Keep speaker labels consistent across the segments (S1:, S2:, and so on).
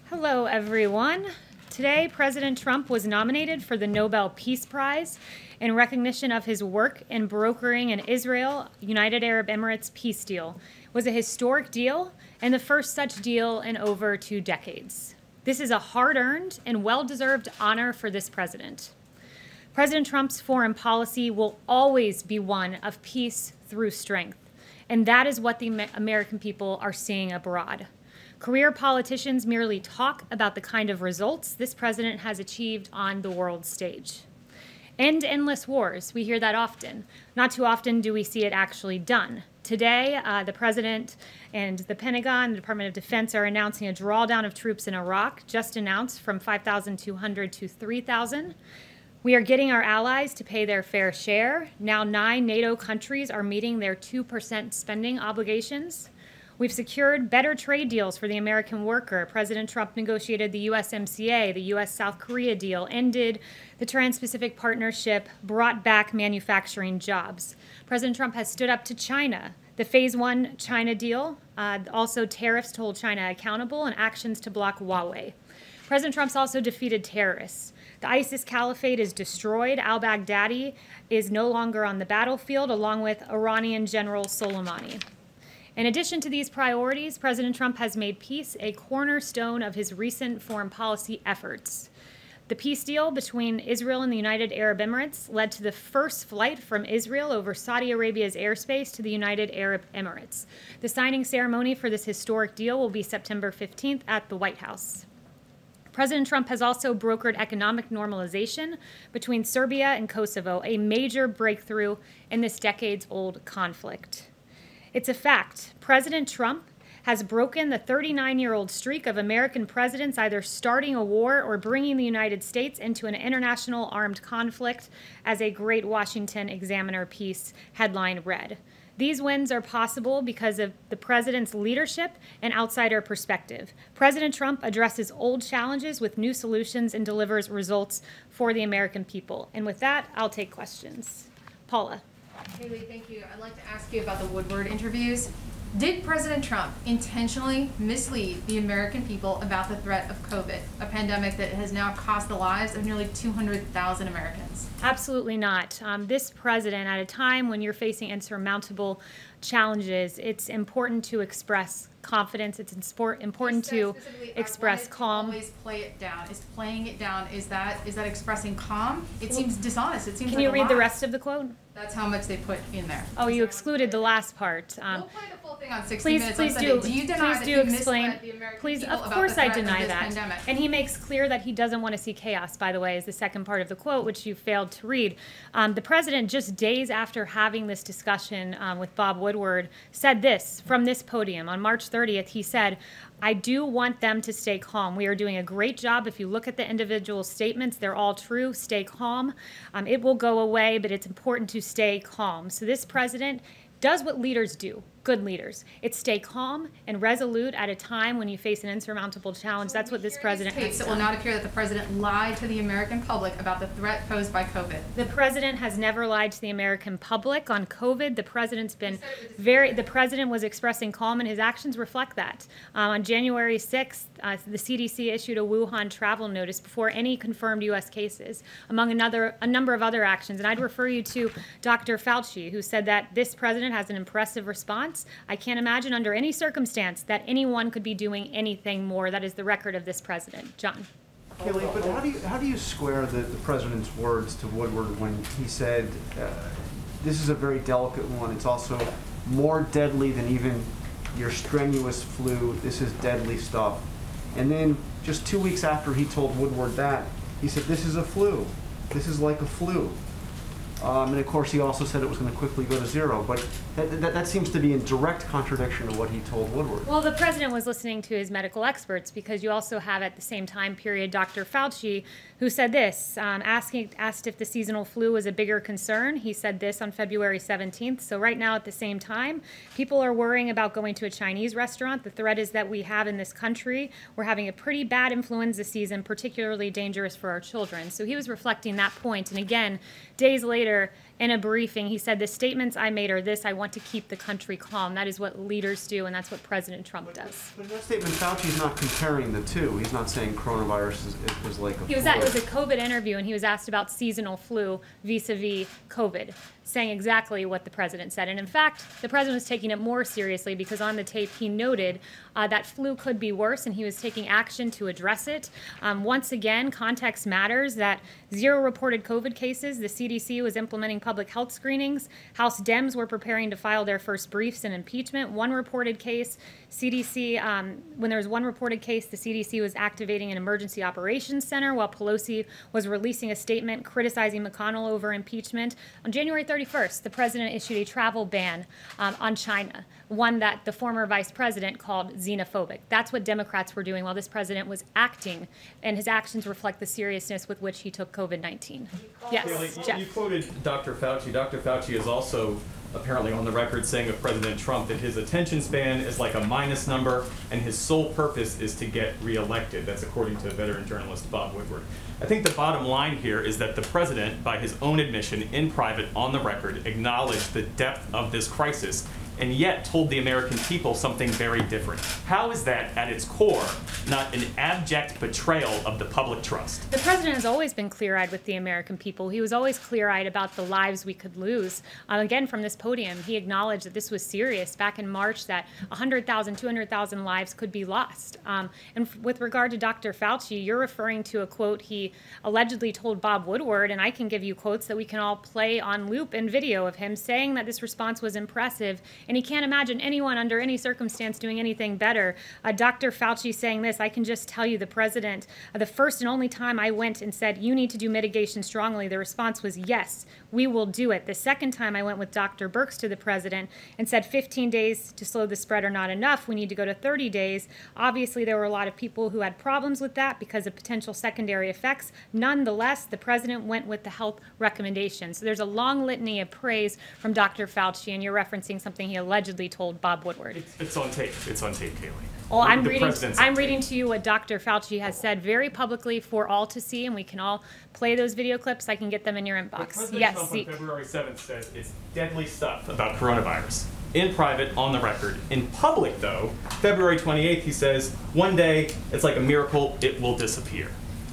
S1: Hello, everyone. Today, President Trump was nominated for the Nobel Peace Prize in recognition of his work in brokering an Israel-United Arab Emirates peace deal. It was a historic deal and the first such deal in over 2 decades. This is a hard-earned and well-deserved honor for this president. President Trump's foreign policy will always be one of peace through strength, and that is what the American people are seeing abroad. Career politicians merely talk about the kind of results this president has achieved on the world stage. End endless wars, we hear that often. Not too often do we see it actually done. Today, the president and the Pentagon, the Department of Defense, are announcing a drawdown of troops in Iraq, just announced from 5,200 to 3,000. We are getting our allies to pay their fair share. Now 9 NATO countries are meeting their 2% spending obligations. We've secured better trade deals for the American worker. President Trump negotiated the USMCA, the U.S.-South Korea deal, ended the Trans-Pacific Partnership, brought back manufacturing jobs. President Trump has stood up to China. The Phase 1 China deal, also tariffs to hold China accountable, and actions to block Huawei. President Trump's also defeated terrorists. The ISIS caliphate is destroyed. Al-Baghdadi is no longer on the battlefield, along with Iranian General Soleimani. In addition to these priorities, President Trump has made peace a cornerstone of his recent foreign policy efforts. The peace deal between Israel and the United Arab Emirates led to the first flight from Israel over Saudi Arabia's airspace to the United Arab Emirates. The signing ceremony for this historic deal will be September 15th at the White House. President Trump has also brokered economic normalization between Serbia and Kosovo, a major breakthrough in this decades-old conflict. It's a fact. President Trump has broken the 39-year-old streak of American presidents either starting a war or bringing the United States into an international armed conflict, as a Great Washington Examiner piece headline read. These wins are possible because of the president's leadership and outsider perspective. President Trump addresses old challenges with new solutions and delivers results for the American people. And with that, I'll take questions. Paula.
S2: Kayleigh, thank you. I'd like to ask you about the Woodward interviews. Did President Trump intentionally mislead the American people about the threat of COVID, a pandemic that has now cost the lives of nearly 200,000 Americans?
S1: Absolutely not. This president, at a time when you're facing insurmountable challenges, it's important to express confidence. It's important to express calm.
S2: Always play it down. Is playing it down, is that expressing calm? It seems dishonest. It seems
S1: Can you read the rest of the quote?
S2: That's how much they put in there.
S1: Oh, you excluded the last part.
S2: We'll play the full thing on 60 Minutes on Sunday.
S1: Do
S2: you deny
S1: please
S2: that
S1: do
S2: you
S1: explain.
S2: misled the American
S1: Please,
S2: people
S1: of
S2: about
S1: course
S2: the
S1: I
S2: threat
S1: deny
S2: of this
S1: that.
S2: pandemic?
S1: And he makes clear that he doesn't want to see chaos, by the way, is the second part of the quote, which you failed to read. The president, just days after having this discussion with Bob Woodward, said this from this podium. On March 30th, he said, "I do want them to stay calm. We are doing a great job. If you look at the individual statements, they're all true. Stay calm. It will go away, but it's important to stay calm." So this president does what leaders do, good leaders. It's stay calm and resolute at a time when you face an insurmountable challenge. That's what this president has done.
S2: It will not appear that the president lied to the American public about the threat posed by COVID.
S1: The president has never lied to the American public on COVID. The president was expressing calm, and his actions reflect that. On January 6th, the CDC issued a Wuhan travel notice before any confirmed U.S. cases, among a number of other actions. And I'd refer you to Dr. Fauci, who said that this president has an impressive response. I can't imagine under any circumstance that anyone could be doing anything more. That is the record of this president. John.
S3: Kayleigh, but how do you square the president's words to Woodward when he said, this is a very delicate one, it's also more deadly than even your strenuous flu, this is deadly stuff. And then just 2 weeks after he told Woodward that, he said, this is a flu, this is like a flu. And of course, he also said it was going to quickly go to zero. But that seems to be in direct contradiction to what he told Woodward.
S1: Well, the president was listening to his medical experts, because you also have at the same time period Dr. Fauci, who said this, asked if the seasonal flu was a bigger concern. He said this on February 17th. So right now at the same time, people are worrying about going to a Chinese restaurant. The threat is that we have in this country, we're having a pretty bad influenza season, particularly dangerous for our children. So he was reflecting that point. And again, days later, in a briefing. He said, the statements I made are this: I want to keep the country calm. That is what leaders do, and that's what President Trump does.
S3: But in that statement, Fauci's not comparing the two. He's not saying coronavirus is like a flu.
S1: It was a COVID interview, and he was asked about seasonal flu vis-a-vis COVID, saying exactly what the president said. And in fact, the president was taking it more seriously because on the tape he noted that flu could be worse, and he was taking action to address it. Once again, context matters. That 0 reported COVID cases. The CDC was implementing public health screenings. House Dems were preparing to file their first briefs in impeachment. 1 reported case. CDC, when there was 1 reported case, the CDC was activating an emergency operations center while Pelosi was releasing a statement criticizing McConnell over impeachment. On January 31st, the president issued a travel ban on China, one that the former vice president called xenophobic. That's what Democrats were doing while this president was acting, and his actions reflect the seriousness with which he took COVID-19. Yes,
S4: Kayleigh,
S1: Jeff.
S4: you quoted Dr. Fauci. Dr. Fauci is also apparently on the record saying of President Trump that his attention span is like a minus number and his sole purpose is to get reelected. That's according to veteran journalist Bob Woodward. I think the bottom line here is that the president, by his own admission in private on the record, acknowledged the depth of this crisis and yet told the American people something very different. How is that, at its core, not an abject betrayal of the public trust?
S1: The president has always been clear-eyed with the American people. He was always clear-eyed about the lives we could lose. Again, from this podium, he acknowledged that this was serious back in March, that 100,000, 200,000 lives could be lost. And with regard to Dr. Fauci, you're referring to a quote he allegedly told Bob Woodward, and I can give you quotes that we can all play on loop and video of him saying that this response was impressive, and he can't imagine anyone under any circumstance doing anything better. Dr. Fauci saying this: I can just tell you, the president, the first and only time I went and said, you need to do mitigation strongly, the response was, yes, we will do it. The second time I went with Dr. Birx to the president and said 15 days to slow the spread are not enough, we need to go to 30 days. Obviously, there were a lot of people who had problems with that because of potential secondary effects. Nonetheless, the president went with the health recommendations. So there's a long litany of praise from Dr. Fauci, and you're referencing something he allegedly told Bob Woodward.
S4: It's on tape. It's on tape, Kayleigh.
S1: Well, I'm reading to you what Dr. Fauci has said very publicly for all to see, and we can all play those video clips. I can get them in your inbox.
S4: President Trump on February 7th says it's deadly stuff about coronavirus. In private, on the record. In public, though, February 28th, he says, one day, it's like a miracle, it will disappear.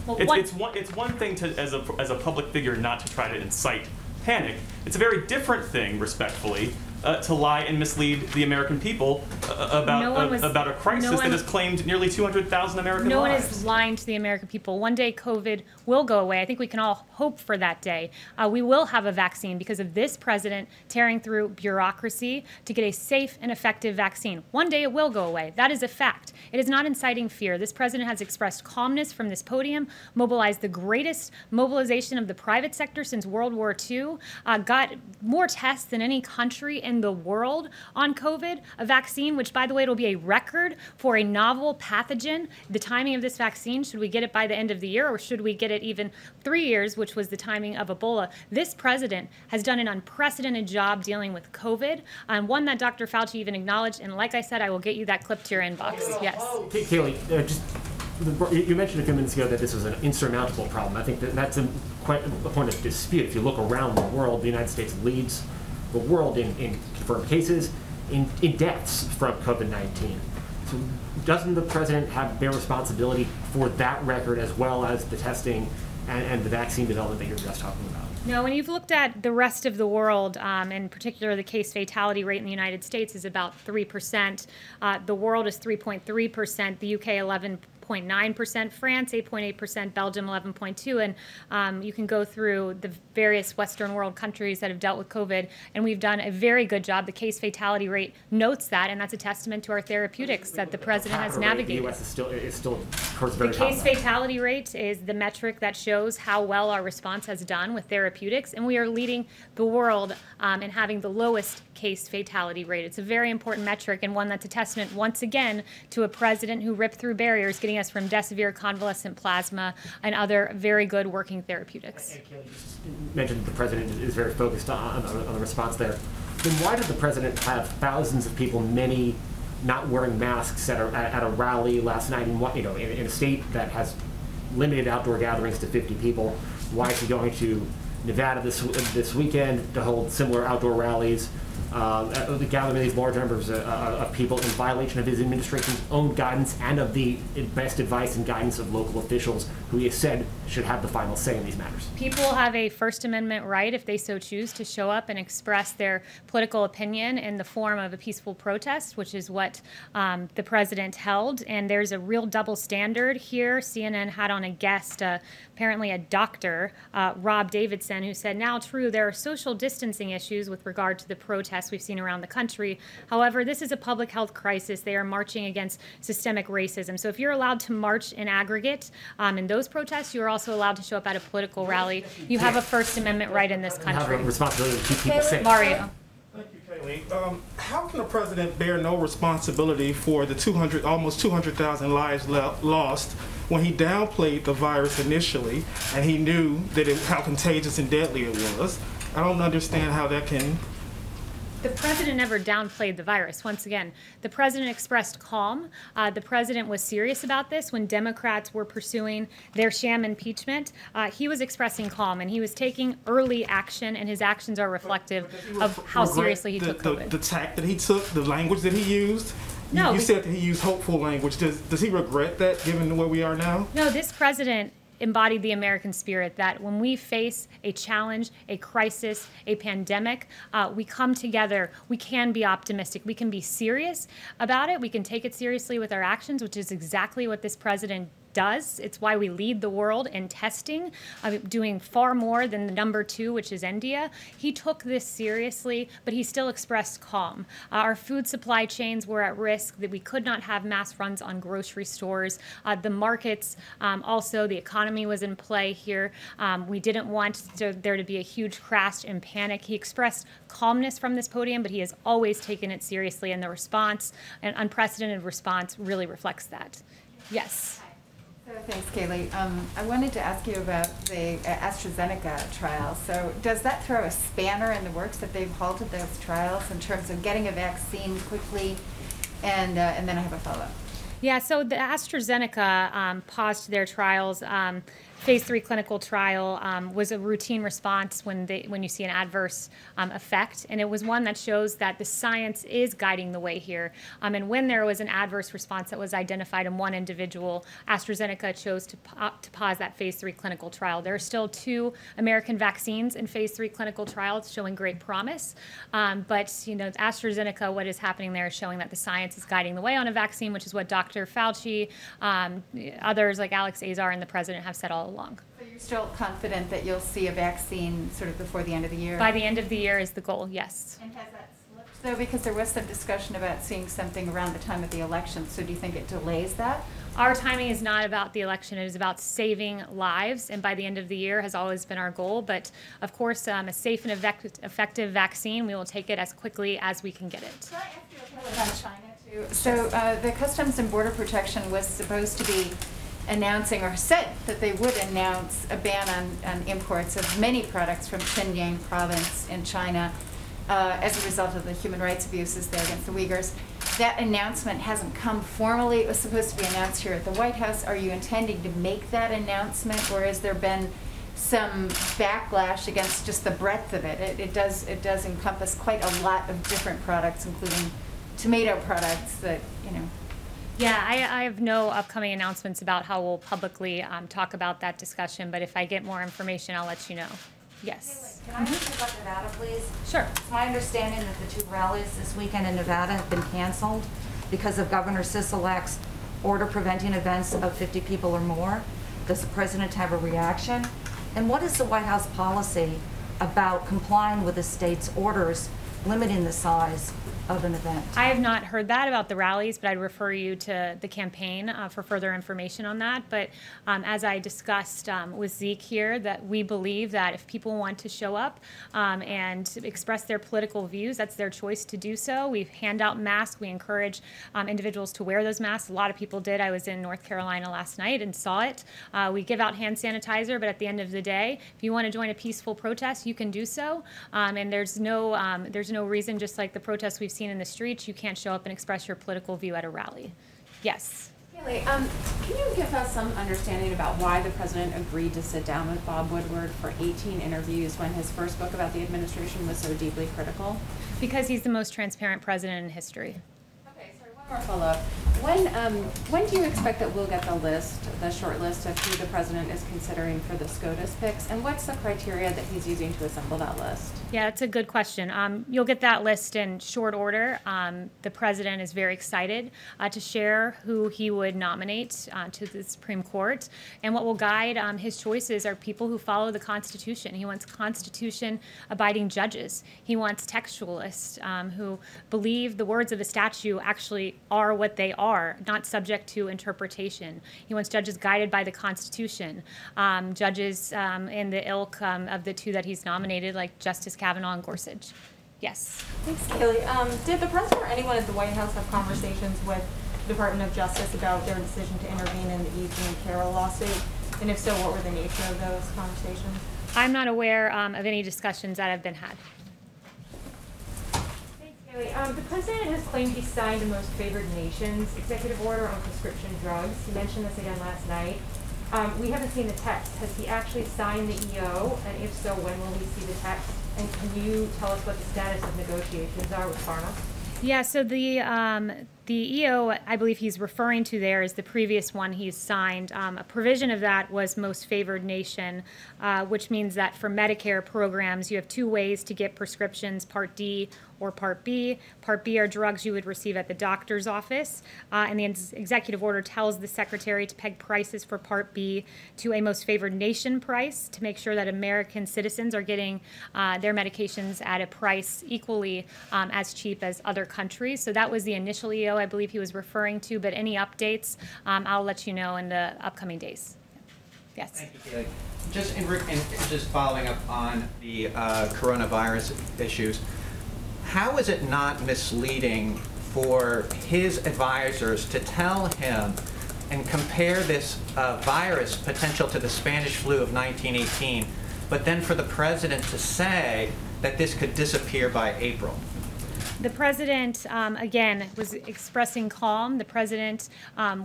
S1: Well,
S4: it's one thing to, as a public figure, not to try to incite panic. It's a very different thing, respectfully, to lie and mislead the American people about a crisis that has claimed nearly 200,000 American lives.
S1: No one is lying to the American people. One day COVID will go away. I think we can all hope for that day. We will have a vaccine because of this president tearing through bureaucracy to get a safe and effective vaccine. One day it will go away. That is a fact. It is not inciting fear. This president has expressed calmness from this podium, mobilized the greatest mobilization of the private sector since World War II, got more tests than any country in the world on COVID, a vaccine, which, by the way, it'll be a record for a novel pathogen. The timing of this vaccine, should we get it by the end of the year, or should we get it even 3 years, which was the timing of Ebola? This president has done an unprecedented job dealing with COVID, and one that Dr. Fauci even acknowledged. And like I said, I will get you that clip to your inbox. Yes.
S5: Kayleigh, you mentioned a few minutes ago that this was an insurmountable problem. I think that's quite a point of dispute. If you look around the world, the United States leads the world in confirmed cases, in deaths from COVID-19. So doesn't the president have their responsibility for that record as well as the testing and the vaccine development that you're just talking about?
S1: No, when you've looked at the rest of the world, in particular the case fatality rate in the United States is about 3%. The world is 3.3%, the UK 11.9%, France 8.8%, Belgium 11.2%, and you can go through the various Western world countries that have dealt with COVID, and we've done a very good job. The case fatality rate notes that, and that's a testament to our therapeutics that the president has navigated.
S5: The U.S. is still towards the very
S1: top.
S5: top.
S1: The case fatality rate is the metric that shows how well our response has done with therapeutics, and we are leading the world in having the lowest case fatality rate. It's a very important metric, and one that's a testament, once again, to a president who ripped through barriers, getting us from Desivir, convalescent plasma, and other very good working therapeutics.
S5: And Kayleigh just mentioned the president is very focused on the response there. Then why did the president have thousands of people, many not wearing masks at a rally last night in a state that has limited outdoor gatherings to 50 people? Why is he going to Nevada this weekend to hold similar outdoor rallies, gathering these large numbers of people in violation of his administration's own guidance and of the best advice and guidance of local officials who he has said should have the final say in these matters.
S1: People have a First Amendment right, if they so choose, to show up and express their political opinion in the form of a peaceful protest, which is what the president held. And there's a real double standard here. CNN had on a guest, apparently a doctor, Rob Davidson, who said, now true, there are social distancing issues with regard to the protests we've seen around the country. However, this is a public health crisis. They are marching against systemic racism. So if you're allowed to march in aggregate in those protests, you're also allowed to show up at a political rally. You have a First Amendment right in this
S5: You have
S1: country.
S5: a responsibility to keep people safe.
S1: Mario.
S6: Thank you, Kayleigh. How can the president bear no responsibility for the almost 200,000 lives lost when he downplayed the virus initially and he knew that how contagious and deadly it was? I don't understand how that can.
S1: The president never downplayed the virus. Once again, the president expressed calm. The president was serious about this when Democrats were pursuing their sham impeachment. He was expressing calm, and he was taking early action, and his actions are reflective of how seriously he took COVID.
S6: The tact that he took, the language that he used?
S1: No.
S6: You said that he used hopeful language. Does he regret that, given where we are now?
S1: No, this president embodied the American spirit that when we face a challenge, a crisis, a pandemic, we come together. We can be optimistic. We can be serious about it. We can take it seriously with our actions, which is exactly what this president does. It's why we lead the world in testing, doing far more than the number 2, which is India. He took this seriously, but he still expressed calm. Our food supply chains were at risk, that we could not have mass runs on grocery stores. The markets, also the economy was in play here. We didn't want there to be a huge crash and panic. He expressed calmness from this podium, but he has always taken it seriously, and the response, an unprecedented response, really reflects that. Yes.
S7: So thanks, Kayleigh. I wanted to ask you about the AstraZeneca trial. So does that throw a spanner in the works that they've halted those trials in terms of getting a vaccine quickly? And then I have a follow-up.
S1: Yeah, so the AstraZeneca paused their trials. Phase 3 clinical trial was a routine response when you see an adverse effect, and it was one that shows that the science is guiding the way here. And when there was an adverse response that was identified in one individual, AstraZeneca chose to pause that Phase 3 clinical trial. There are still 2 American vaccines in Phase 3 clinical trials showing great promise, but AstraZeneca, what is happening there is showing that the science is guiding the way on a vaccine, which is what Dr. Fauci, others like Alex Azar, and the president have said all along.
S7: So you're still confident that you'll see a vaccine sort of before the end of the year?
S1: By the end of the year is the goal, yes.
S7: And has that slipped, though? Because there was some discussion about seeing something around the time of the election. So do you think it delays that?
S1: Our timing is not about the election. It is about saving lives, and by the end of the year has always been our goal. But, of course, a safe and effective vaccine, we will take it as quickly as we can get it.
S7: Can I ask you about China, too? So the Customs and Border Protection was supposed to be announcing, or said that they would announce, a ban on imports of many products from Xinjiang province in China as a result of the human rights abuses there against the Uyghurs. That announcement hasn't come formally. It was supposed to be announced here at the White House. Are you intending to make that announcement, or has there been some backlash against just the breadth of it? It does encompass quite a lot of different products, including tomato products that,
S1: Yeah, I have no upcoming announcements about how we'll publicly talk about that discussion, but if I get more information, I'll let you know. Yes.
S8: Can I ask you about Nevada, please?
S1: Sure.
S8: It's my understanding that the 2 rallies this weekend in Nevada have been canceled because of Governor Sisolak's order preventing events of 50 people or more. Does the president have a reaction? And what is the White House policy about complying with the state's orders limiting the size of an event?
S1: I have not heard that about the rallies, but I'd refer you to the campaign for further information on that. But as I discussed with Zeke here, that we believe that if people want to show up and express their political views, that's their choice to do so. We hand out masks. We encourage individuals to wear those masks. A lot of people did. I was in North Carolina last night and saw it. We give out hand sanitizer, but at the end of the day, if you want to join a peaceful protest, you can do so. And there's no reason, just like the protests we've seen in the streets, you can't show up and express your political view at a rally. Yes.
S9: Kayleigh, can you give us some understanding about why the president agreed to sit down with Bob Woodward for 18 interviews when his first book about the administration was so deeply critical?
S1: Because he's the most transparent president in history.
S9: Okay, sorry, one more follow-up. When do you expect that we'll get the short list of who the president is considering for the SCOTUS picks, and what's the criteria that he's using to assemble that list?
S1: Yeah, that's a good question. You'll get that list in short order. The president is very excited to share who he would nominate to the Supreme Court. And what will guide his choices are people who follow the Constitution. He wants Constitution-abiding judges. He wants textualists who believe the words of the statute actually are what they are, not subject to interpretation. He wants judges guided by the Constitution, judges in the ilk of the two that he's nominated, like Justice Kavanaugh and Gorsuch. Yes.
S10: Thanks, Kayleigh. Did the president or anyone at the White House have conversations with the Department of Justice about their decision to intervene in the E. Jean Carroll lawsuit? And if so, what were the nature of those conversations?
S1: I'm not aware of any discussions that have been had.
S10: Thanks, Kayleigh. The president has claimed he signed the Most Favored Nations executive order on prescription drugs. He mentioned this again last night. We haven't seen the text. Has he actually signed the EO? And if so, when will we see the text? And can you tell us what the status of negotiations are with Pharma?
S1: Yeah, so the EO I believe he's referring to there is the previous one he's signed. A provision of that was Most Favored Nation, which means that for Medicare programs, you have two ways to get prescriptions, Part D or Part B. Part B are drugs you would receive at the doctor's office, and the executive order tells the secretary to peg prices for Part B to a Most Favored Nation price to make sure that American citizens are getting their medications at a price equally as cheap as other countries. So that was the initial EO I believe he was referring to, but any updates, I'll let you know in the upcoming days. Yes.
S11: Thank you, Kayleigh. Just following up on the coronavirus issues, how is it not misleading for his advisors to tell him and compare this virus potential to the Spanish flu of 1918, but then for the president to say that this could disappear by April?
S1: The president, again, was expressing calm. The president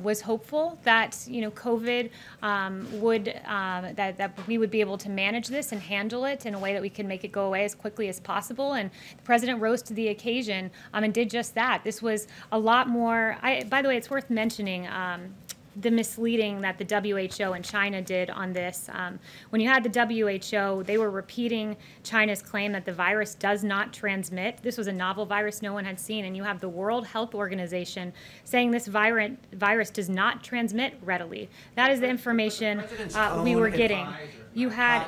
S1: was hopeful that, COVID that we would be able to manage this and handle it in a way that we can make it go away as quickly as possible. And the president rose to the occasion and did just that. This was a lot more. By the way, it's worth mentioning the misleading that the WHO and China did on this. When you had the WHO, they were repeating China's claim that the virus does not transmit. This was a novel virus no one had seen, and you have the World Health Organization saying this virus does not transmit readily. That is the information we were getting. You had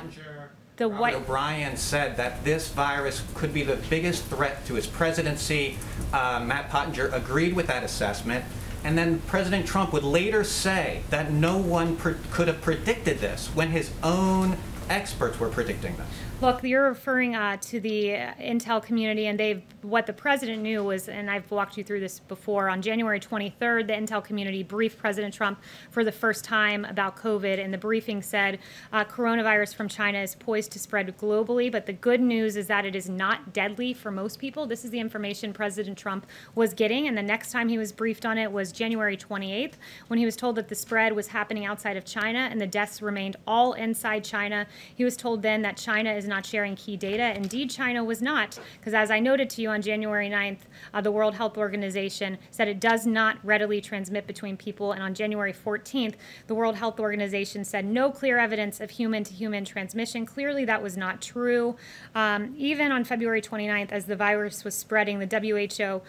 S1: the White
S11: O'Brien said that this virus could be the biggest threat to his presidency. Matt Pottinger agreed with that assessment. And then President Trump would later say that no one could have predicted this when his own experts were predicting this.
S1: Look, you're referring to the intel community, and what the president knew was, and I've walked you through this before, on January 23rd, the intel community briefed President Trump for the first time about COVID, and the briefing said coronavirus from China is poised to spread globally, but the good news is that it is not deadly for most people. This is the information President Trump was getting, and the next time he was briefed on it was January 28th, when he was told that the spread was happening outside of China and the deaths remained all inside China. He was told then that China is not sharing key data. Indeed, China was not, because as I noted to you on January 9th, the World Health Organization said it does not readily transmit between people, and on January 14th, the World Health Organization said no clear evidence of human-to-human transmission. Clearly, that was not true. Even on February 29th, as the virus was spreading, the WHO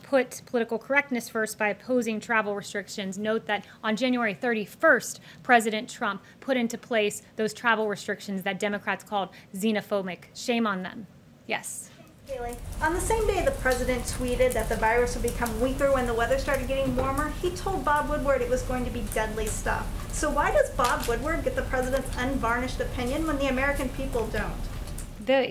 S1: put political correctness first by opposing travel restrictions. Note that on January 31st, President Trump put into place those travel restrictions that Democrats called xenophobic. Shame on them. Yes.
S12: Kayleigh, on the same day the president tweeted that the virus would become weaker when the weather started getting warmer, he told Bob Woodward it was going to be deadly stuff. So why does Bob Woodward get the president's unvarnished opinion when the American people don't?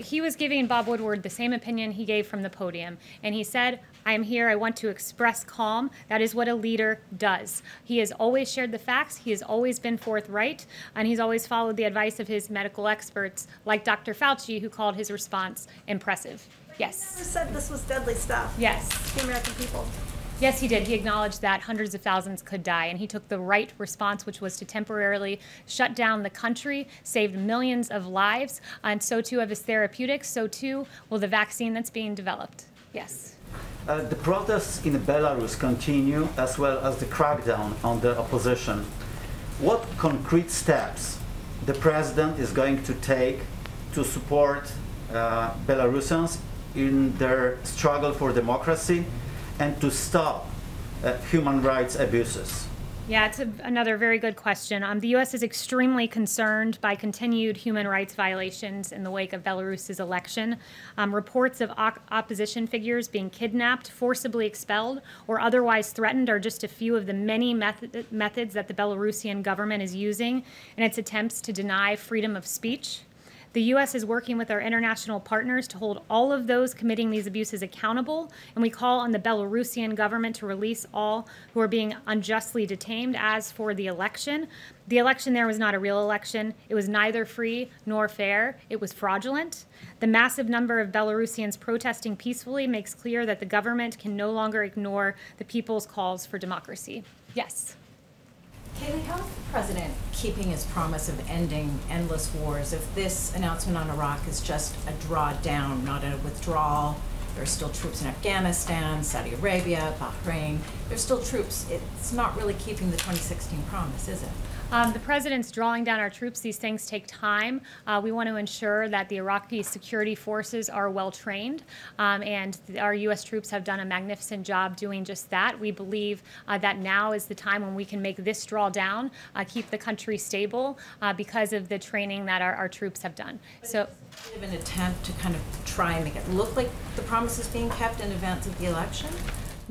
S1: He was giving Bob Woodward the same opinion he gave from the podium, and he said, I am here, I want to express calm. That is what a leader does. He has always shared the facts, he has always been forthright, and he's always followed the advice of his medical experts, like Dr. Fauci, who called his response impressive. Yes.
S12: He never said this was deadly stuff.
S1: Yes.
S12: The American people.
S1: Yes, he did. He acknowledged that hundreds of thousands could die, and he took the right response, which was to temporarily shut down the country, saved millions of lives, and so too of his therapeutics, so too will the vaccine that's being developed. Yes.
S13: The protests in Belarus continue, as well as the crackdown on the opposition. What concrete steps the president is going to take to support Belarusians in their struggle for democracy and to stop human rights abuses?
S1: Yeah, it's another very good question. The U.S. is extremely concerned by continued human rights violations in the wake of Belarus's election. Reports of opposition figures being kidnapped, forcibly expelled, or otherwise threatened are just a few of the many methods that the Belarusian government is using in its attempts to deny freedom of speech. The U.S. is working with our international partners to hold all of those committing these abuses accountable, and we call on the Belarusian government to release all who are being unjustly detained. As for the election there was not a real election. It was neither free nor fair. It was fraudulent. The massive number of Belarusians protesting peacefully makes clear that the government can no longer ignore the people's calls for democracy. Yes.
S14: Kayleigh, how is the president keeping his promise of ending endless wars if this announcement on Iraq is just a drawdown, not a withdrawal? There are still troops in Afghanistan, Saudi Arabia, Bahrain. There's still troops. It's not really keeping the 2016 promise, is it?
S1: The president's drawing down our troops. These things take time. We want to ensure that the Iraqi security forces are well trained, and our U.S. troops have done a magnificent job doing just that. We believe that now is the time when we can make this drawdown, keep the country stable because of the training that our troops have done. So,
S14: of an attempt to kind of try and make it look like the promise is being kept in advance of the election?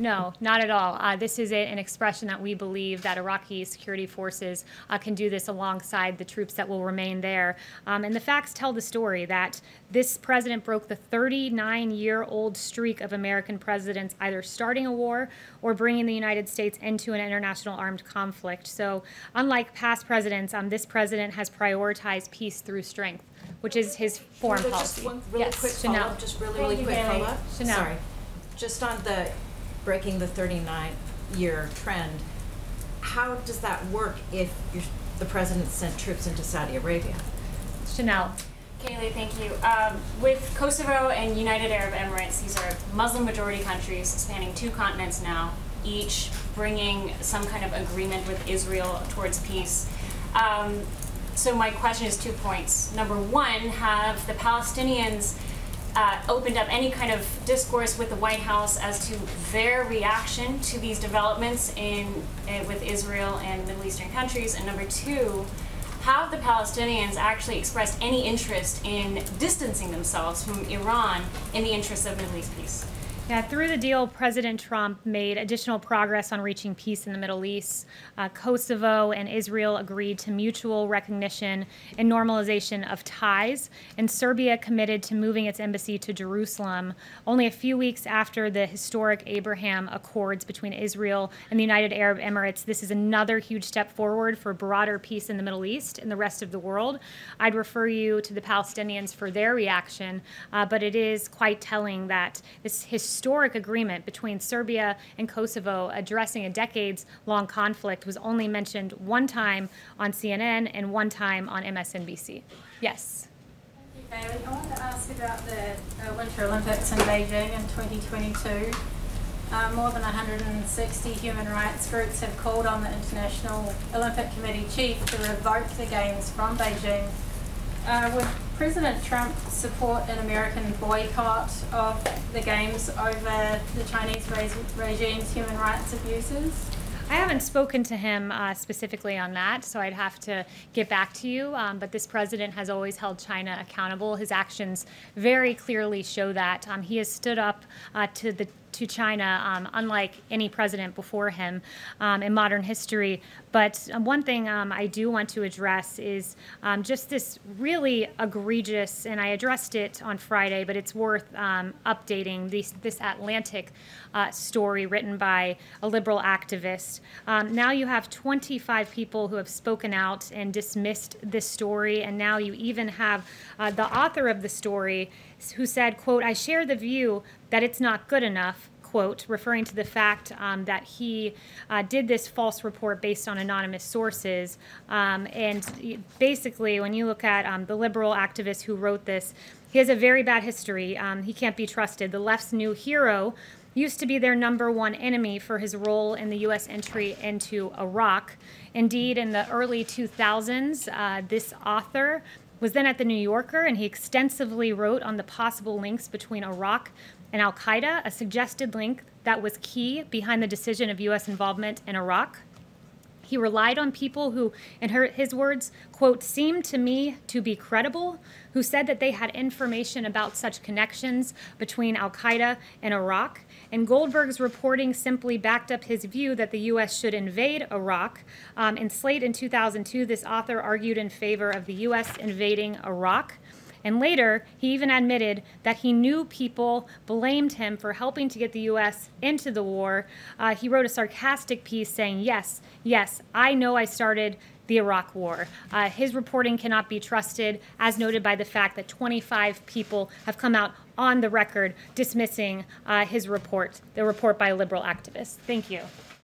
S1: No, not at all. This is an expression that we believe that Iraqi security forces can do this alongside the troops that will remain there. And the facts tell the story that this president broke the 39-year-old streak of American presidents either starting a war or bringing the United States into an international armed conflict. So unlike past presidents, this president has prioritized peace through strength, which is his foreign policy.
S14: Just one really quick follow-up, just really quick follow-up. Sorry. Just on the breaking the 39-year trend, how does that work if the president sent troops into Saudi Arabia?
S1: Chanel.
S15: Kayleigh, thank you. With Kosovo and United Arab Emirates, these are Muslim-majority countries spanning 2 continents now, each bringing some kind of agreement with Israel towards peace. So my question is 2 points. Number 1, have the Palestinians opened up any kind of discourse with the White House as to their reaction to these developments with Israel and Middle Eastern countries? And number 2, have the Palestinians actually expressed any interest in distancing themselves from Iran in the interest of Middle East peace?
S1: Yeah, through the deal, President Trump made additional progress on reaching peace in the Middle East. Kosovo and Israel agreed to mutual recognition and normalization of ties, and Serbia committed to moving its embassy to Jerusalem only a few weeks after the historic Abraham Accords between Israel and the United Arab Emirates. This is another huge step forward for broader peace in the Middle East and the rest of the world. I'd refer you to the Palestinians for their reaction, but it is quite telling that this historic agreement between Serbia and Kosovo addressing a decades-long conflict was only mentioned one time on CNN and one time on MSNBC. Yes.
S16: Thank you, Kayleigh. I wanted to ask about the Winter Olympics in Beijing in 2022. More than 160 human rights groups have called on the International Olympic Committee chief to revoke the Games from Beijing. Would President Trump support an American boycott of the Games over the Chinese regime's human rights abuses?
S1: I haven't spoken to him specifically on that, so I'd have to get back to you. But this president has always held China accountable. His actions very clearly show that. He has stood up to China, unlike any president before him in modern history. But one thing I do want to address is just this really egregious, and I addressed it on Friday, but it's worth updating, this Atlantic story written by a liberal activist. Now you have 25 people who have spoken out and dismissed this story, and now you even have the author of the story who said, quote, "I share the view that it's not good enough," quote, referring to the fact that he did this false report based on anonymous sources. And basically, when you look at the liberal activist who wrote this, he has a very bad history. He can't be trusted. The left's new hero used to be their #1 enemy for his role in the U.S. entry into Iraq. Indeed, in the early 2000s, this author was then at the New Yorker, and he extensively wrote on the possible links between Iraq and al-Qaeda, a suggested link that was key behind the decision of U.S. involvement in Iraq. He relied on people who, in his words, quote, seemed to me to be credible, who said that they had information about such connections between al-Qaeda and Iraq. And Goldberg's reporting simply backed up his view that the U.S. should invade Iraq. In Slate in 2002, this author argued in favor of the U.S. invading Iraq. And later, he even admitted that he knew people blamed him for helping to get the U.S. into the war. He wrote a sarcastic piece saying, yes, I know I started the Iraq War. His reporting cannot be trusted, as noted by the fact that 25 people have come out on the record dismissing his report, the report by a liberal activist. Thank you.